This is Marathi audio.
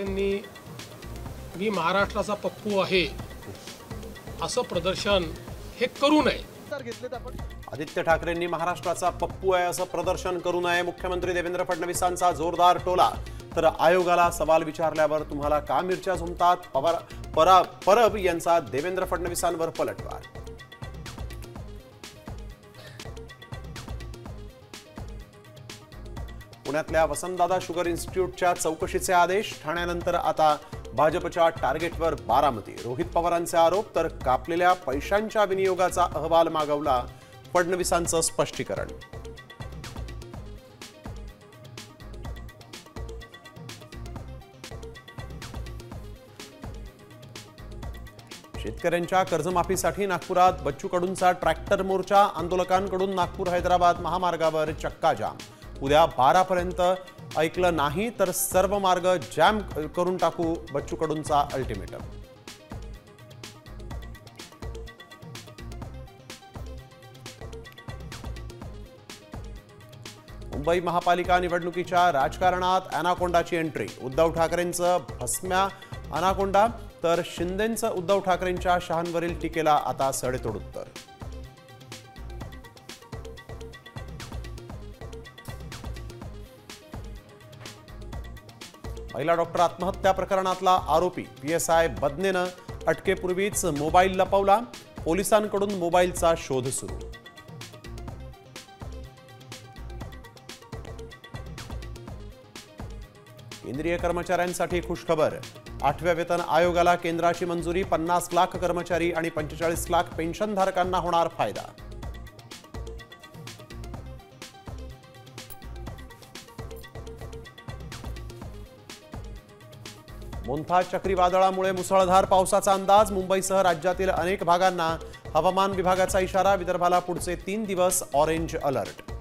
ठाकरेंनी मी महाराष्ट्राचा पप्पू आहे असं प्रदर्शन हे करू नये। आदित्य ठाकरेंनी महाराष्ट्राचा पप्पू आहे असं प्रदर्शन करू नये, मुख्यमंत्री देवेंद्र फडणवीसांचा जोरदार टोला। तर आयोगाला सवाल विचारल्यावर तुम्हाला का मिरच्या झुमतात, परब यांचा देवेंद्र फडणवीसांवर पलटवार। पुण्यातल्या वसंतदादा शुगर इन्स्टिट्यूटच्या चौकशीचे आदेश, ठाण्यानंतर आता भाजपच्या टार्गेटवर बारामती। रोहित पवारांचे आरोप, तर कापलेल्या पैशांच्या विनियोगाचा अहवाल मागवला, फडणवीसांचं स्पष्टीकरण। शेतकऱ्यांच्या कर्जमाफीसाठी नागपुरात बच्चू कडूंचा ट्रॅक्टर मोर्चा, आंदोलकांकडून नागपूर हैदराबाद महामार्गावर चक्काजाम। उद्या 12 पर्यंत ऐकलं नाही तर सर्व मार्ग जॅम करून टाकू, बच्चू कडूंचा अल्टिमेटम। मुंबई महापालिका निवडणुकीच्या राजकारणात अनाकोंडाची एंट्री, उद्धव ठाकरेंचं भस्म्या अनाकोंडा, तर शिंदेंचं उद्धव ठाकरेंच्या शहांवरील टीकेला आता सडेतोड उत्तर। महिला डॉक्टर आत्महत्या प्रकरणातला आरोपी PSI बदनेनं अटकेपूर्वीच मोबाईल लपवला, पोलिसांकडून मोबाईलचा शोध सुरू। केंद्रीय कर्मचाऱ्यांसाठी खुशखबर, 8व्या वेतन आयोगाला केंद्राची मंजुरी, 50 लाख कर्मचारी आणि 45 लाख पेन्शनधारकांना होणार फायदा। मोन्था चक्रीवादळामुळे मुसळधार पावसाचा अंदाज, मुंबईसह राज्यातील अनेक भागांना हवामान विभागाचा इशारा, विदर्भाला पुढचे 3 दिवस ऑरेंज अलर्ट।